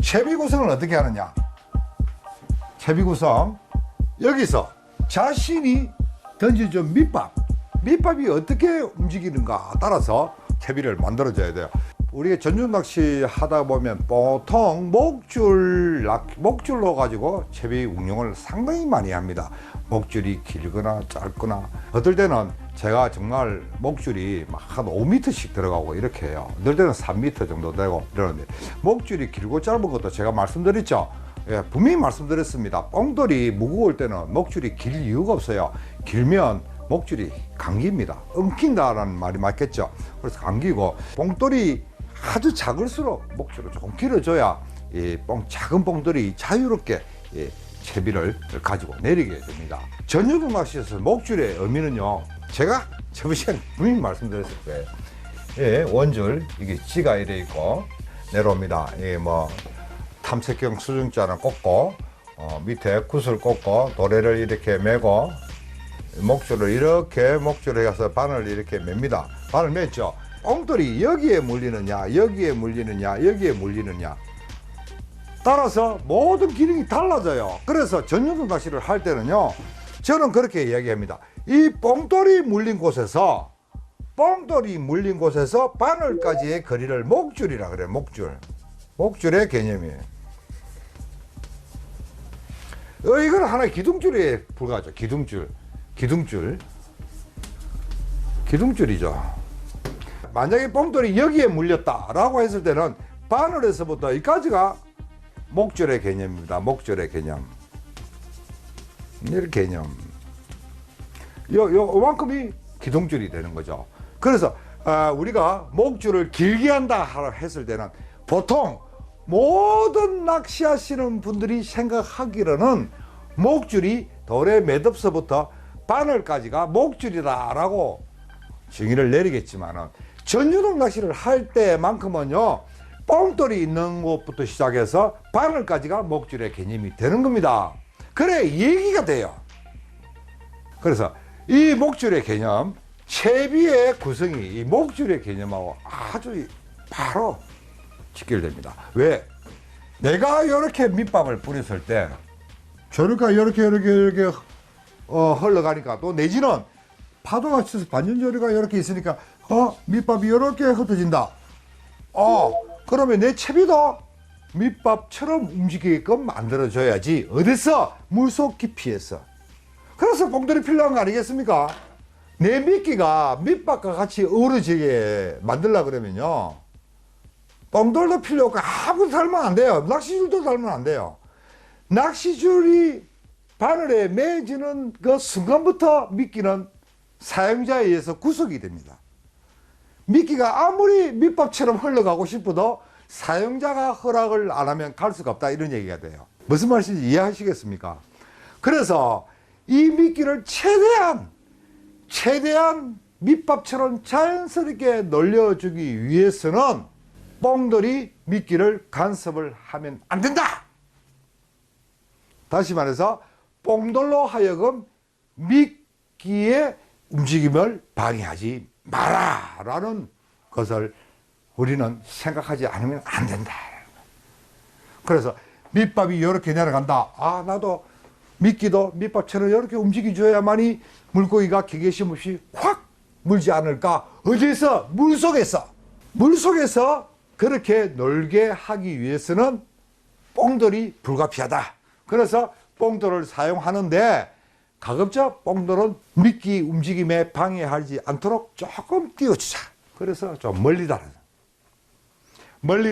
채비 구성을 어떻게 하느냐? 채비 구성, 여기서 자신이 던져준 밑밥이 어떻게 움직이는가 따라서 채비를 만들어줘야 돼요. 우리가 전중 낚시 하다 보면 보통 목줄로 가지고 채비 운용을 상당히 많이 합니다. 목줄이 길거나 짧거나, 어떨 때는 제가 정말 목줄이 막 한 5m씩 들어가고 이렇게 해요. 어떨 때는 3m 정도 되고 이러는데, 목줄이 길고 짧은 것도 제가 말씀드렸죠. 예, 분명히 말씀드렸습니다. 뽕돌이 무거울 때는 목줄이 길 이유가 없어요. 길면 목줄이 감깁니다. 엉킨다라는 말이 맞겠죠. 그래서 감기고, 뽕돌이 아주 작을수록 목줄을 조금 길어줘야 이 작은 뽕돌이 자유롭게 채비를 가지고 내리게 됩니다. 전유동 낚시에서 목줄의 의미는요, 제가 저번 시간에 분명히 말씀드렸을 거예요. 예, 원줄 이게 지가 이래 있고 내려옵니다. 예, 뭐 탐색형 수중자는 꽂고 밑에 굿을 꽂고 도래를 이렇게 매고 목줄을 이렇게 목줄에 가서 바늘 이렇게 맵니다. 바늘 맸죠. 뽕돌이 여기에 물리느냐, 여기에 물리느냐, 여기에 물리느냐 따라서 모든 기능이 달라져요. 그래서 전유동 낚시를 할 때는요, 저는 그렇게 이야기합니다. 이 뽕돌이 물린 곳에서 바늘까지의 거리를 목줄이라 그래요. 목줄의 개념이에요. 이건 하나의 기둥줄에 불과하죠. 기둥줄이죠. 만약에 뽕돌이 여기에 물렸다라고 했을 때는 바늘에서부터 여기까지가 목줄의 개념입니다. 목줄의 개념. 이런 개념. 요만큼이 기둥줄이 되는 거죠. 그래서 우리가 목줄을 길게 한다 했을 때는 보통 모든 낚시하시는 분들이 생각하기로는 목줄이 돌의 매듭서부터 바늘까지가 목줄이다라고 정의를 내리겠지만은, 전유동 낚시를 할 때만큼은요, 뽕돌이 있는 곳부터 시작해서 바늘까지가 목줄의 개념이 되는 겁니다. 그래 얘기가 돼요. 그래서 이 목줄의 개념, 채비의 구성이 이 목줄의 개념하고 아주 바로 직결됩니다. 왜? 내가 이렇게 밑밥을 뿌렸을 때 저렇게 이렇게 흘러가니까, 또 내지는 파도가 쳐서 반전조리가 이렇게 있으니까 밑밥이 이렇게 흩어진다. 그러면 내 채비도 밑밥처럼 움직이게끔 만들어줘야지. 어디서? 물속 깊이에서. 그래서 뽕돌이 필요한 거 아니겠습니까? 내 미끼가 밑밥과 같이 어우러지게 만들려고 그러면요, 뽕돌도 필요 없고 아무것도 달면 안 돼요. 낚시줄도 달면 안 돼요. 낚시줄이 바늘에 매지는 그 순간부터 미끼는 사용자에 의해서 구속이 됩니다. 미끼가 아무리 밑밥처럼 흘러가고 싶어도 사용자가 허락을 안 하면 갈 수가 없다, 이런 얘기가 돼요. 무슨 말인지 이해하시겠습니까? 그래서 이 미끼를 최대한 밑밥처럼 자연스럽게 놀려주기 위해서는 뽕돌이 미끼를 간섭을 하면 안 된다. 다시 말해서 뽕돌로 하여금 미끼의 움직임을 방해하지 마라 라는 것을 우리는 생각하지 않으면 안 된다. 그래서 밑밥이 이렇게 내려간다. 나도 미끼도 밑밥처럼 이렇게 움직여줘야만이 물고기가 경계심 없이 확 물지 않을까. 어디서? 물속에서 그렇게 놀게 하기 위해서는 뽕돌이 불가피하다. 그래서 뽕돌을 사용하는데, 가급적 뽕돌은 미끼 움직임에 방해하지 않도록 조금 띄워주자. 그래서 좀 멀리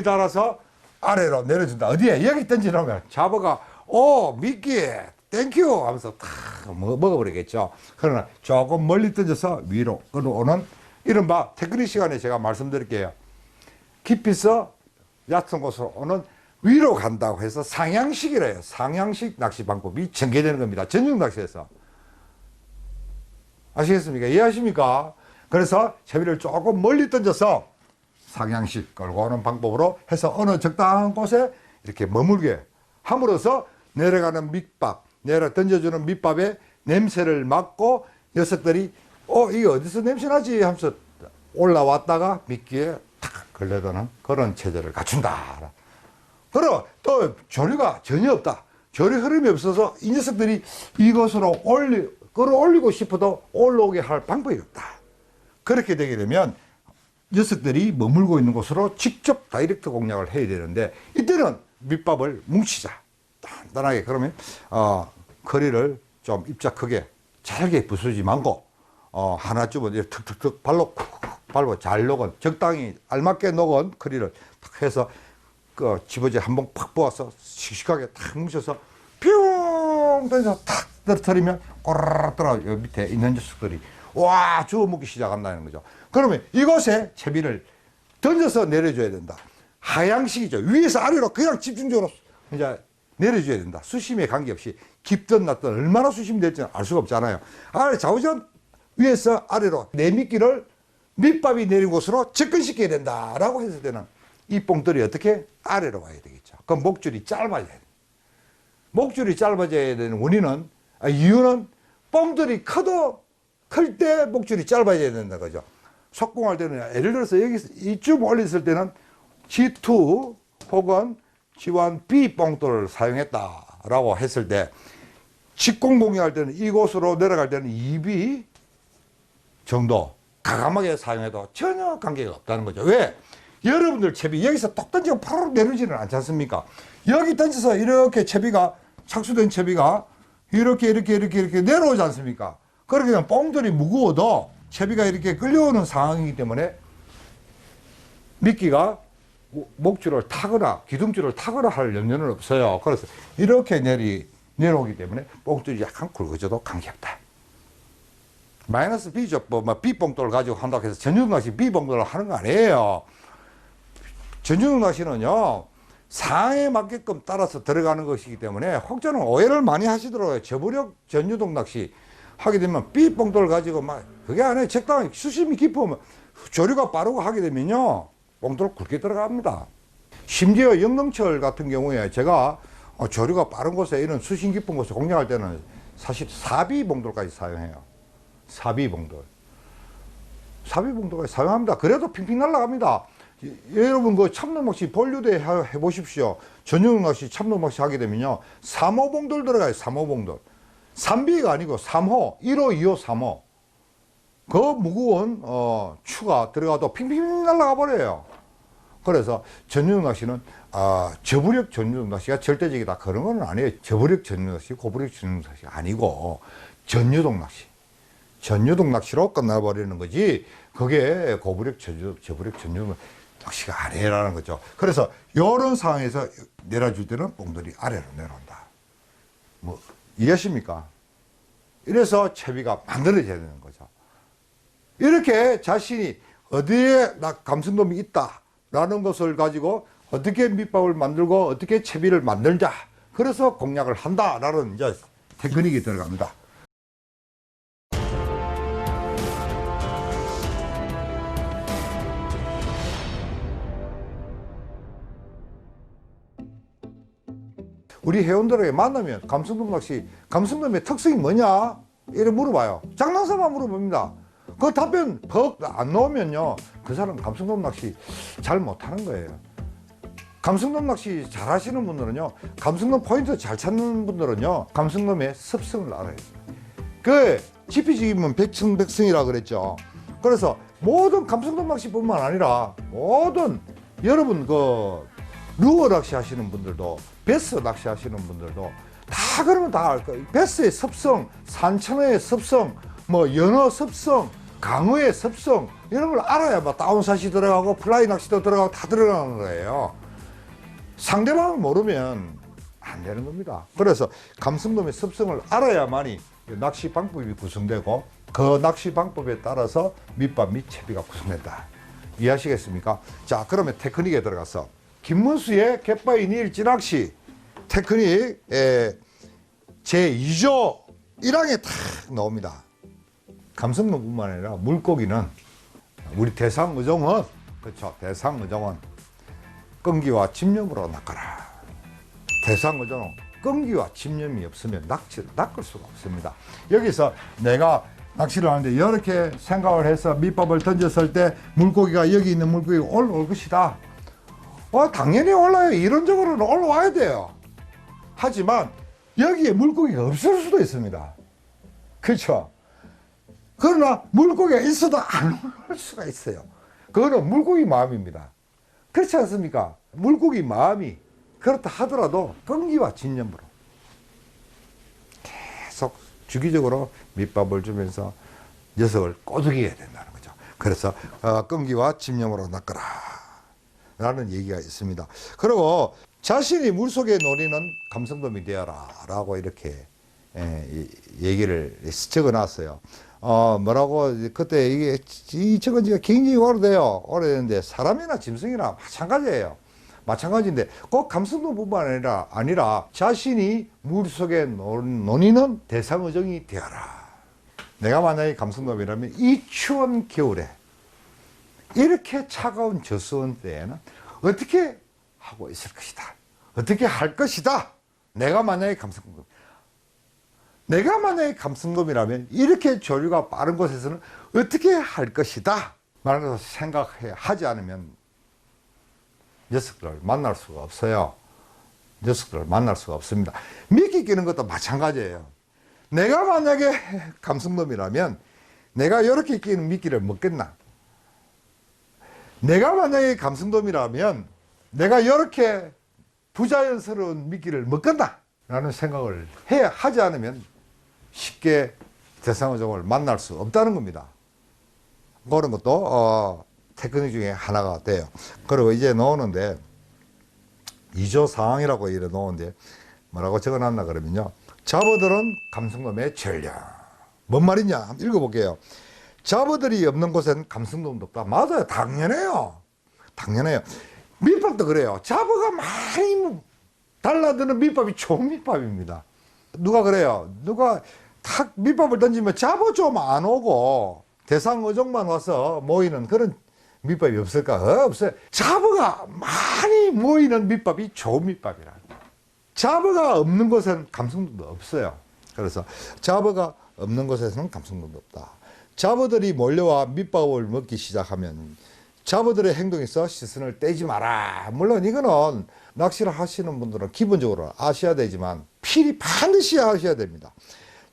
달아서 아래로 내려준다. 어디에? 여기 던져놓으면 잡아가 미끼 땡큐 하면서 탁 먹어버리겠죠. 그러나 조금 멀리 던져서 위로 끌어오는, 이른바 테크닉 시간에 제가 말씀드릴게요. 깊이서 얕은 곳으로 오는, 위로 간다고 해서 상향식이래요. 상향식 낚시 방법이 전개되는 겁니다. 전중 낚시에서. 아시겠습니까? 이해하십니까? 그래서 채비를 조금 멀리 던져서 상향식 끌고 오는 방법으로 해서 어느 적당한 곳에 이렇게 머물게 함으로써 내려가는 던져주는 밑밥에 냄새를 맡고 녀석들이 이게 어디서 냄새 나지 하면서 올라왔다가 미끼에 탁 걸려드는 그런 체제를 갖춘다. 그럼 또 조류가 전혀 없다. 조류 흐름이 없어서 이 녀석들이 이것으로 끌어올리고 싶어도 올라오게 할 방법이 없다. 그렇게 되게 되면 녀석들이 머물고 있는 곳으로 직접 다이렉트 공략을 해야 되는데, 이때는 밑밥을 뭉치자. 단단하게. 그러면 거리를 좀 입자 크게 잘게 부수지 말고 하나쯤은 이렇게 툭툭툭 발로 쿡쿡 밟아 잘 녹은, 적당히 알맞게 녹은 커리를 탁 해서 그 집어지 한번 팍 부어서 씩씩하게 탁 뭉쳐서 뿅 던져서 탁 떨어뜨리면 꼬르륵 떨어 밑에 있는 녀석들이 와 주워 먹기 시작한다는 거죠. 그러면 이곳에 채비를 던져서 내려줘야 된다. 하향식이죠. 위에서 아래로 그냥 집중적으로 이제 내려줘야 된다. 수심에 관계없이 깊든 낮든 얼마나 수심이 될지는 알 수가 없잖아요. 아래 좌우전 위에서 아래로 내 미끼를 밑밥이 내린 곳으로 접근시켜야 된다라고 했을 때는 이 뽕들이 어떻게 아래로 와야 되겠죠. 그럼 목줄이 짧아져야 돼. 목줄이 짧아져야 되는 원인은 이유는 뽕들이 클 때 목줄이 짧아져야 된다 거죠. 속공할 때는 예를 들어서 여기서 이쯤 올렸을 때는 G2 혹은 G1B 뽕돌을 사용했다라고 했을 때 직공공략할 때는 이곳으로 내려갈 때는 2B 정도 가감하게 사용해도 전혀 관계가 없다는 거죠. 왜? 여러분들 채비 여기서 톡 던지고 바로 내려지는 않지 않습니까? 여기 던져서 이렇게 채비가 착수된 채비가 이렇게 내려오지 않습니까? 그렇게 되면 뽕들이 무거워도 채비가 이렇게 끌려오는 상황이기 때문에 미끼가 목줄을 타거나 기둥줄을 타거나 할 염려는 없어요. 그래서 이렇게 내려오기 때문에 뽕줄이 약간 굵어져도 관계없다. 마이너스 B죠. B 뽕돌을 가지고 한다고 해서 전유동 낚시 B 뽕돌을 하는 거 아니에요. 전유동 낚시는요, 상황에 맞게끔 따라서 들어가는 것이기 때문에 혹자는 오해를 많이 하시더라고요. 저부력 전유동 낚시 하게 되면 B 뽕돌을 가지고 그게 아니에요. 적당히 수심이 깊으면 조류가 빠르고 하게 되면요, 뽕돌 굵게 들어갑니다. 심지어 영릉철 같은 경우에 제가 조류가 빠른 곳에 이런 수심 깊은 곳에 공략할 때는 사실 4B 뽕돌까지 사용해요. 사비봉돌까지 사용합니다. 그래도 핑핑 날아갑니다. 여러분 그 참돔낚시 본류대 해보십시오. 전용 낚시 참돔낚시 하게 되면요, 3호 봉돌 들어가요. 3호 봉돌. 3B가 아니고 3호, 1호, 2호, 3호. 그 무거운 추가 들어가도 핑핑 날아가 버려요. 그래서 전용 낚시는 저부력 전용 낚시가 절대적이다 그런 건 아니에요. 저부력 전용 낚시, 고부력 전용 낚시 아니고 전유동 낚시. 전유동 낚시로 끝나버리는 거지, 그게 고부력 저부력 전유동 낚시가 아니라는 거죠. 그래서 이런 상황에서 내려줄 때는 뽕들이 아래로 내려온다. 뭐 이해하십니까? 이래서 채비가 만들어져야 되는 거죠. 이렇게 자신이 어디에 감성돔이 있다라는 것을 가지고 어떻게 밑밥을 만들고 어떻게 채비를 만들자, 그래서 공략을 한다라는 이제 테크닉이 들어갑니다. 우리 회원들에게 만나면 감성돔 낚시, 감성돔의 특성이 뭐냐? 이래 물어봐요. 장난삼아 물어봅니다. 그 답변 더 안 나오면요, 그 사람 감성돔 낚시 잘 못하는 거예요. 감성돔 낚시 잘 하시는 분들은요, 감성돔 포인트 잘 찾는 분들은요, 감성돔의 습성을 알아야 돼요. 그 지피지기면 백승백승이라 그랬죠. 그래서 모든 감성돔 낚시뿐만 아니라 모든 여러분 루어 낚시 하시는 분들도, 베스 낚시 하시는 분들도 다 그러면 다 알 거예요. 베스의 습성, 산천어의 습성, 연어 습성, 강어의 습성, 이런 걸 알아야 다운샷이 들어가고 플라이 낚시도 들어가고 다 들어가는 거예요. 상대방을 모르면 안 되는 겁니다. 그래서 감성돔의 습성을 알아야만이 낚시 방법이 구성되고 그 낚시 방법에 따라서 밑밥 및 채비가 구성된다. 이해하시겠습니까? 자, 그러면 테크닉에 들어가서 김문수의 갯바위 일지낚시 테크닉 제2조 1항에 탁 나옵니다. 감성돔뿐만 아니라 물고기는 우리 대상어종은, 그렇죠, 대상어종은 끈기와 집념으로 낚아라. 대상어종은 끈기와 집념이 없으면 낚시를 낚을 수가 없습니다. 여기서 내가 낚시를 하는데 이렇게 생각을 해서 밑밥을 던졌을 때 물고기가, 여기 있는 물고기가 올라올 것이다. 당연히 올라요. 이론적으로는 올라와야 돼요. 하지만 여기에 물고기가 없을 수도 있습니다. 그렇죠? 그러나 물고기가 있어도 안 올라올 수가 있어요. 그거는 물고기 마음입니다. 그렇지 않습니까? 물고기 마음이 그렇다 하더라도 끈기와 집념으로 계속 주기적으로 밑밥을 주면서 녀석을 꼬드겨야 된다는 거죠. 그래서 끈기와 집념으로 낚아라 라는 얘기가 있습니다. 그리고 자신이 물속에 노리는 감성돔이 되어라 라고 이렇게 얘기를 적어놨어요. 뭐라고 그때 이게 이 적은 지가 굉장히 오래됐는데 사람이나 짐승이나 마찬가지예요. 마찬가지인데 꼭 감성돔뿐만 아니라 자신이 물속에 노니는 대상어종이 되어라. 내가 만약에 감성돔이라면 이 추운 겨울에 이렇게 차가운 저수온 때에는 어떻게 하고 있을 것이다. 어떻게 할 것이다. 내가 만약에 감성돔이라면 이렇게 조류가 빠른 곳에서는 어떻게 할 것이다. 말해서 하지 않으면 녀석들을 만날 수가 없어요. 녀석들을 만날 수가 없습니다. 미끼 끼는 것도 마찬가지예요. 내가 만약에 감성돔이라면 내가 이렇게 끼는 미끼를 먹겠나? 내가 만약에 감성돔이라면 내가 이렇게 부자연스러운 미끼를 먹겠나? 라는 생각을 하지 않으면 쉽게 대상어종을 만날 수 없다는 겁니다. 그런 것도 테크닉 중에 하나가 돼요. 그리고 이제 나오는데 2조 상황이라고 이래 놓은데 뭐라고 적어놨나 그러면요. 잡어들은 감성돔의 전령. 뭔 말이냐? 한번 읽어볼게요. 잡어들이 없는 곳엔 감성돔도 없다. 맞아요. 당연해요. 당연해요. 밑밥도 그래요. 잡어가 많이 달라드는 밑밥이 좋은 밑밥입니다. 누가 그래요? 누가 탁 밑밥을 던지면 잡어 좀 안 오고 대상어종만 와서 모이는 그런 밑밥이 없을까? 없어요. 잡어가 많이 모이는 밑밥이 좋은 밑밥이라. 잡어가 없는 곳엔 감성돔도 없어요. 그래서 잡어가 없는 곳에서는 감성돔도 없다. 잡어들이 몰려와 밑밥을 먹기 시작하면 잡어들의 행동에서 시선을 떼지 마라. 물론 이거는 낚시를 하시는 분들은 기본적으로 아셔야 되지만 필히 반드시 아셔야 됩니다.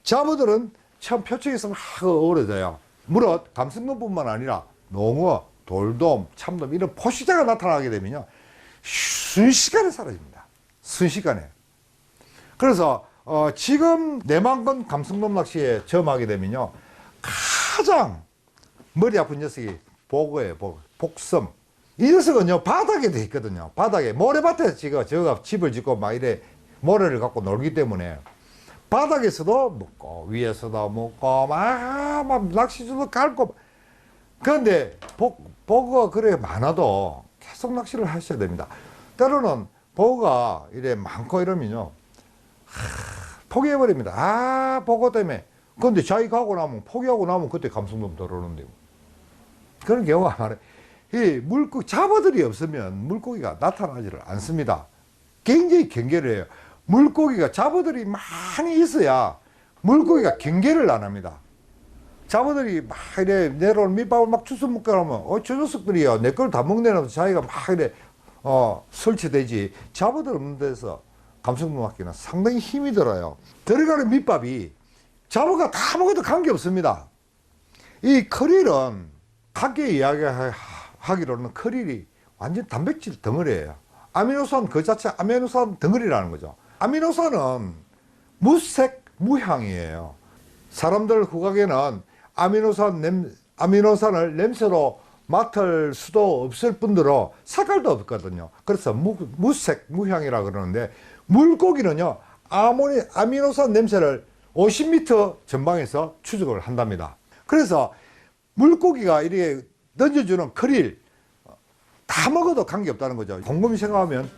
잡어들은 처음 표층에서 막 어우러져요. 물론 감성돔뿐만 아니라 농어, 돌돔, 참돔 이런 포식자가 나타나게 되면요 순식간에 사라집니다. 순식간에. 그래서 지금 내만건 감성돔 낚시에 점하게 되면요 가장 머리 아픈 녀석이 보거예요. 복섬. 이 녀석은요 바닥에 돼 있거든요. 바닥에 모래밭에서 저가 집을 짓고 막 이래 모래를 갖고 놀기 때문에 바닥에서도 먹고 위에서도 먹고 막 낚시줄도 갈고. 그런데 보거가 그래 많아도 계속 낚시를 하셔야 됩니다. 때로는 보거가 이래 많고 이러면요 포기해버립니다. 보거 때문에. 그런데 자기 가고 나면 포기하고 나면 그때 감성돔 들어오는데 그런 경우가 많아요. 이 물고기 잡어들이 없으면 물고기가 나타나지를 않습니다. 굉장히 경계를 해요. 물고기가 잡어들이 많이 있어야 물고기가 경계를 안 합니다. 잡어들이 막 이래 내려오는 밑밥을 막 주워 먹게 하면 저 녀석들이요 내 걸 다 먹내면서 자기가 막 이래 설치되지. 잡어들 없는 데서 감성돔 낚기는 상당히 힘이 들어요. 들어가는 밑밥이 잡어가 다 먹어도 관계없습니다. 이 크릴은 각계 이야기하기로는 크릴이 완전 단백질 덩어리예요. 아미노산 그 자체 아미노산 덩어리라는 거죠. 아미노산은 무색 무향이에요. 사람들 후각에는 아미노산을 냄새로 맡을 수도 없을 뿐더러 색깔도 없거든요. 그래서 무색 무향이라 그러는데 물고기는요 아미노산 냄새를 50m 전방에서 추적을 한답니다. 그래서 물고기가 이렇게 던져주는 크릴 다 먹어도 관계없다는 거죠. 곰곰이 생각하면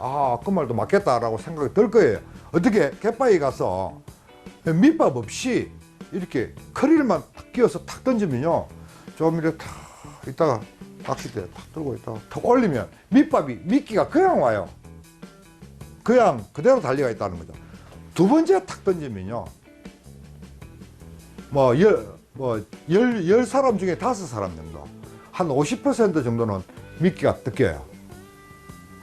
그 말도 맞겠다라고 생각이 들 거예요. 어떻게 갯바위 가서 밑밥 없이 이렇게 크릴만 탁 끼워서 탁 던지면요 좀 이렇게 탁 있다가 낚싯대 탁 들고 있다가 탁 올리면 미끼가 그냥 와요. 그냥 그대로 달려가 있다는 거죠. 두 번째 탁 던지면요 열 사람 중에 5사람 정도 한 50% 정도는 미끼가 뜯겨요.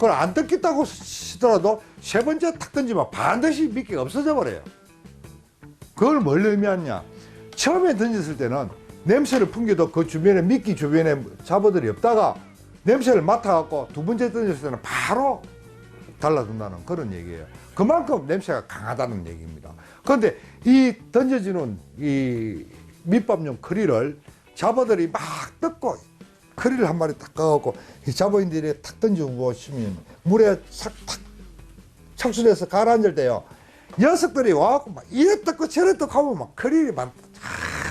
그걸 안 뜯겠다고 치더라도 세 번째 탁 던지면 반드시 미끼가 없어져 버려요. 그걸 뭘 의미하냐? 처음에 던졌을 때는 냄새를 풍겨도 그 주변에 미끼 주변에 잡어들이 없다가 냄새를 맡아갖고 두 번째 던졌을 때는 바로 달라든다는 그런 얘기예요. 그만큼 냄새가 강하다는 얘기입니다. 그런데 이 던져지는 이 밑밥용 커리를 잡어들이 막 뜯고 커리를 한 마리 딱 꺼갖고 이 잡어인들이 탁 던져보시면 물에 탁 착수해서 가라앉을 때요. 녀석들이 와갖고 막 이래 뜯고 저래 뜯고 하면 막 커리를 막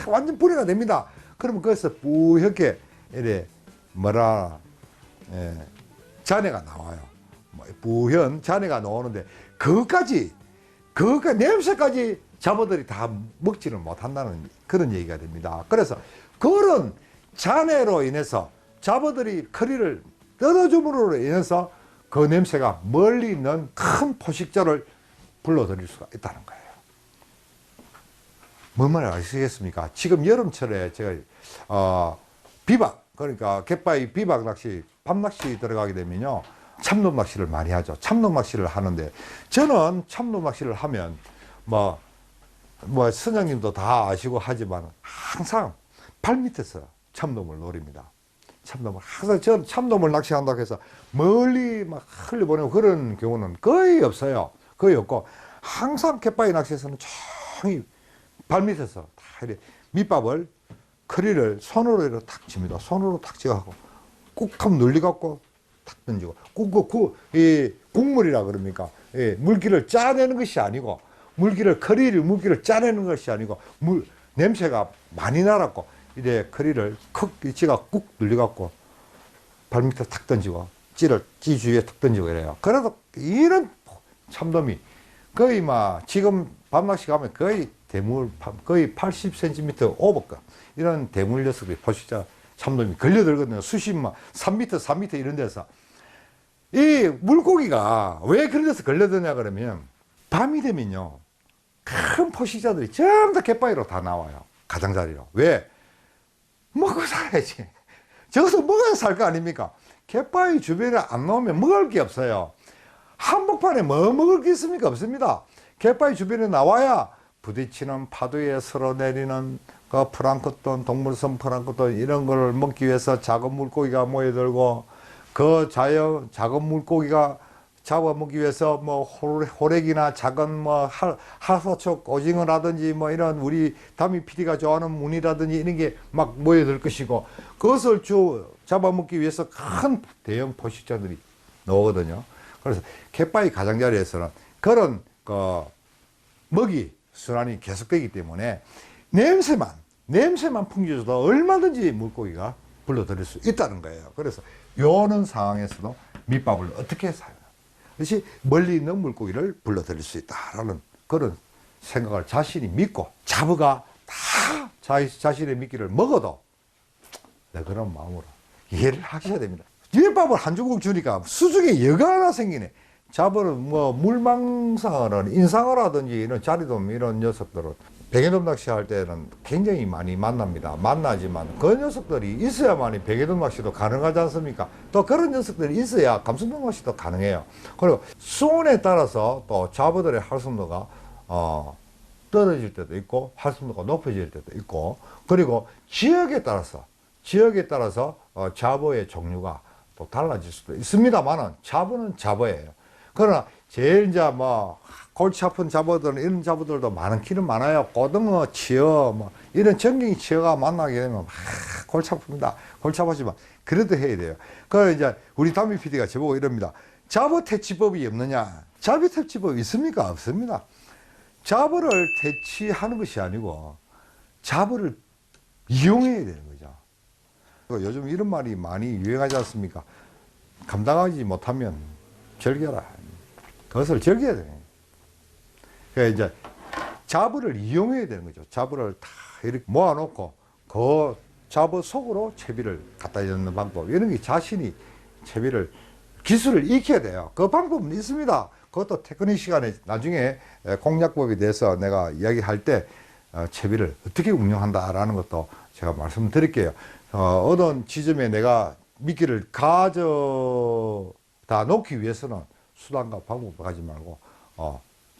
완전 분해가 됩니다. 그러면 거기서 뿌옇게 이래 뭐라 잔해가 나와요. 뿌연 잔해가 나오는데 그것까지 냄새까지 잡어들이 다 먹지를 못한다는 그런 얘기가 됩니다. 그래서 그런 잔해로 인해서 잡어들이 커리를 뜯어줌으로 인해서 그 냄새가 멀리 있는 큰 포식자를 불러들일 수가 있다는 거예요. 뭔 말인지 아시겠습니까? 지금 여름철에 제가 비박, 그러니까 갯바위 비박 낚시, 밤낚시 들어가게 되면요 참돔 낚시를 많이 하죠. 참돔 낚시를 하는데 저는 참돔 낚시를 하면 뭐 선장님도 다 아시고 하지만 항상 발 밑에서 참돔을 노립니다. 참돔을 항상 저는 참돔을 낚시한다고 해서 멀리 막 흘려보내고 그런 경우는 거의 없어요. 거의 없고 항상 갯바위 낚시에서는 조용히 발 밑에서 다 이렇게 밑밥을 커리를 손으로 이렇게 탁 칩니다. 손으로 탁 찍어갖고 꾹 하면 눌리갖고 탁 던지고 이 국물이라 그럽니까? 예, 물기를 짜내는 것이 아니고 물기를 짜내는 것이 아니고 냄새가 많이 나갖고 이래 커리를 콕 찌가 꾹 눌려갖고 발밑에 탁 던지고 찌 주위에 탁 던지고 이래요. 그래도 이런 참돔이 거의 막 지금 밤낚시 가면 거의 대물 거의 80cm 오버급 이런 대물 녀석들이 포식자 참돔이 걸려들거든요. 수심만 3m, 4m 이런 데서 이 물고기가 왜 그런 데서 걸려드냐 그러면 밤이 되면요 큰 포식자들이 전부 다 갯바위로 다 나와요. 가장자리로. 왜? 먹고 살아야지. 저기서 먹어야 살 거 아닙니까? 갯바위 주변에 안 나오면 먹을 게 없어요. 한복판에 뭐 먹을 게 있습니까? 없습니다. 갯바위 주변에 나와야 부딪히는 파도에 쓸어내리는 그 플랑크톤, 동물성 플랑크톤 이런 걸 먹기 위해서 작은 물고기가 모여들고 그 작은 물고기가 잡아먹기 위해서 뭐 호래기나 작은 뭐 하소촉 오징어라든지 뭐 이런 우리 담임 PD가 좋아하는 무늬라든지 이런 게 막 모여들 것이고 그것을 잡아먹기 위해서 큰 대형 포식자들이 나오거든요. 그래서 갯바위 가장자리에서는 그런 그 먹이 순환이 계속되기 때문에 냄새만 풍겨줘도 얼마든지 물고기가 불러들일 수 있다는 거예요. 그래서 요런 상황에서도 밑밥을 어떻게 사용하냐. 그것이 멀리 있는 물고기를 불러들일 수 있다라는 그런 생각을 자신이 믿고 잡어가 다 자신의 미끼를 먹어도 네, 그런 마음으로 이해를 하셔야 됩니다. 밑밥을 한 주걱 주니까 수중에 여가 하나 생기네. 잡어는 뭐 물망상을 하는 인상을 하든지 이런 자리돔 이런 녀석들은 뱅에돔 낚시할 때는 굉장히 많이 만나지만 그 녀석들이 있어야만이 뱅에돔 낚시도 가능하지 않습니까? 또 그런 녀석들이 있어야 감성돔 낚시도 가능해요. 그리고 수온에 따라서 또 잡어들의 활성도가 떨어질 때도 있고 활성도가 높아질 때도 있고 그리고 지역에 따라서 잡어의 종류가 또 달라질 수도 있습니다만은 잡어는 잡어예요. 그러나 제일 이제 뭐 골치 아픈 잡어들은 이런 잡어들도 많기는 많아요. 고등어, 치어 뭐 이런 전갱이 치어가 만나게 되면 골치 아픕니다. 골치 아프지만 그래도 해야 돼요. 그래서 이제 우리 담임 PD가 저보고 이럽니다. 잡어 퇴치법이 없느냐? 잡어 퇴치법이 있습니까? 없습니다. 잡어를 퇴치하는 것이 아니고 잡어를 이용해야 되는 거죠. 요즘 이런 말이 많이 유행하지 않습니까? 감당하지 못하면 즐겨라. 그것을 즐겨야 돼요. 그러니까 이제 잡어를 이용해야 되는 거죠. 잡어를 다 이렇게 모아놓고 그 잡어 속으로 채비를 갖다 넣는 방법. 이런 게 자신이 채비를 기술을 익혀야 돼요. 그 방법은 있습니다. 그것도 테크닉 시간에 나중에 공략법에 대해서 내가 이야기할 때 채비를 어떻게 운영한다라는 것도 제가 말씀드릴게요. 어떤 지점에 내가 미끼를 가져다 다 놓기 위해서는 수단과 방법을 가지 말고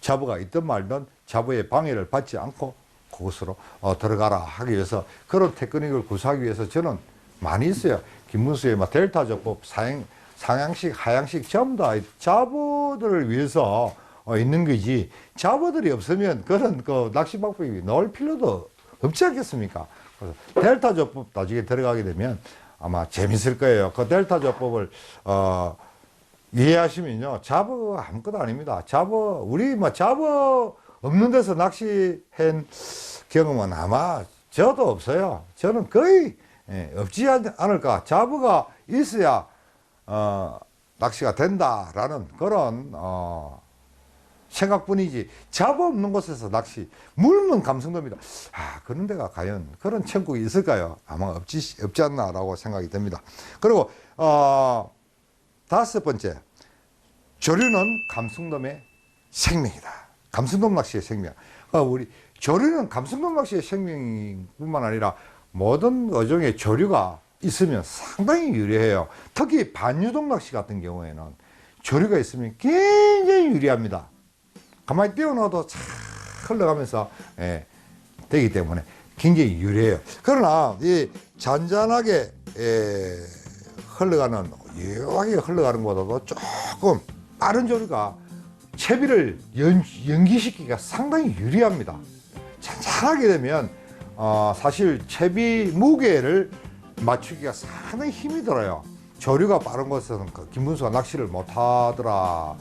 잡어가 있든 말든 잡어의 방해를 받지 않고 그것으로 들어가라 하기 위해서 그런 테크닉을 구사하기 위해서 저는 많이 있어요. 김문수의 델타조법, 상향식, 하향식 전부 다 잡어들을 위해서 있는 거지. 잡어들이 없으면 그런 그 낚시 방법이 나올 필요도 없지 않겠습니까? 그래서 델타조법 나중에 들어가게 되면 아마 재밌을 거예요. 그 델타조법을 이해하시면요, 잡어 아무것도 아닙니다. 우리 잡어 없는 데서 낚시한 경험은 아마 저도 없어요. 저는 거의 없지 않을까. 잡어가 있어야 낚시가 된다라는 그런 생각뿐이지, 잡어 없는 곳에서 낚시, 물면 감성도입니다. 그런 데가 과연 그런 천국이 있을까요? 아마 없지 않나라고 생각이 듭니다. 그리고 다섯 번째, 조류는 감성돔의 생명이다. 감성돔 낚시의 생명. 우리 조류는 감성돔 낚시의 생명뿐만 아니라 모든 어종의 조류가 있으면 상당히 유리해요. 특히 반유동 낚시 같은 경우에는 조류가 있으면 굉장히 유리합니다. 가만히 띄워놔도 쫙 흘러가면서 되기 때문에 굉장히 유리해요. 그러나 이 잔잔하게 흘러가는, 유하게 흘러가는 것보다도 조금 빠른 조류가 채비를 연기시키기가 상당히 유리합니다. 잔잔하게 되면 사실 채비 무게를 맞추기가 상당히 힘이 들어요. 조류가 빠른 곳에서는 김문수가 낚시를 못하더라,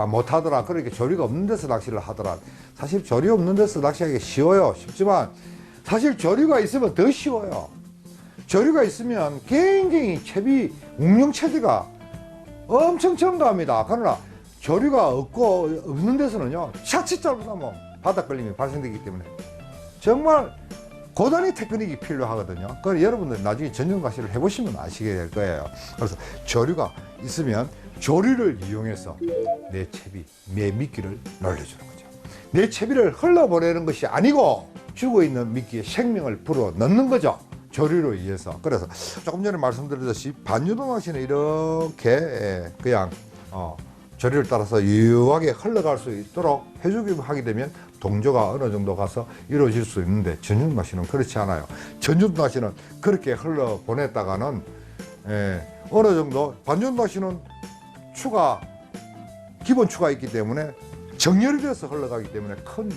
못하더라, 그렇게 조류가 없는 데서 낚시를 하더라. 사실 조류 없는 데서 낚시하기 쉬워요. 쉽지만 사실 조류가 있으면 더 쉬워요. 조류가 있으면 굉장히 운영 체제가 엄청 첨가합니다. 그러나 조류가 없는 데서는요, 샷치 잘못하면 바닥 걸림이 발생되기 때문에 정말 고단위 테크닉이 필요하거든요. 그래서 여러분들 나중에 전용 낚시를 해보시면 아시게 될 거예요. 그래서 조류가 있으면 조류를 이용해서 내 채비, 내 미끼를 놀려주는 거죠. 내 채비를 흘러보내는 것이 아니고 죽어있는 미끼에 생명을 불어 넣는 거죠. 조류로 의해서. 그래서 조금 전에 말씀드렸듯이 반유동 낚시는 이렇게 그냥 조류를 따라서 유하게 흘러갈 수 있도록 해주기 하게 되면 동조가 어느 정도 가서 이루어질 수 있는데, 전유동 낚시는 그렇지 않아요. 전유동 낚시는 그렇게 흘러보냈다가는 어느 정도, 반유동 낚시는 기본 추가 있기 때문에 정렬이 돼서 흘러가기 때문에 큰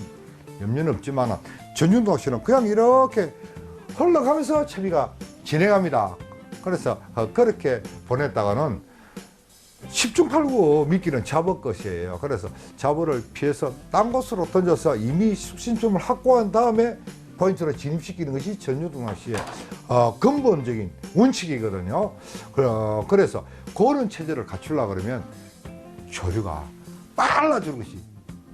염려는 없지만, 전유동 낚시는 그냥 이렇게 흘러가면서 채비가 진행합니다. 그래서 그렇게 보냈다가는 10중 8구 미끼는 잡어 것이에요. 그래서 잡어를 피해서 딴 곳으로 던져서 이미 숙신점을 확보한 다음에 포인트로 진입시키는 것이 전유동 낚시의 근본적인 원칙이거든요. 그래서 그런 체제를 갖추려고 그러면 조류가 빨라지는 것이,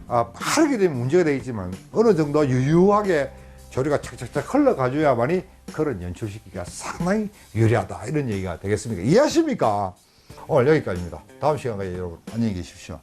빠르게 되면 문제가 되겠지만 어느 정도 유유하게 조류가 착착착 흘러가줘야만이 그런 연출시키기가 상당히 유리하다, 이런 얘기가 되겠습니까? 이해하십니까? 오늘 여기까지입니다. 다음 시간까지 여러분 안녕히 계십시오.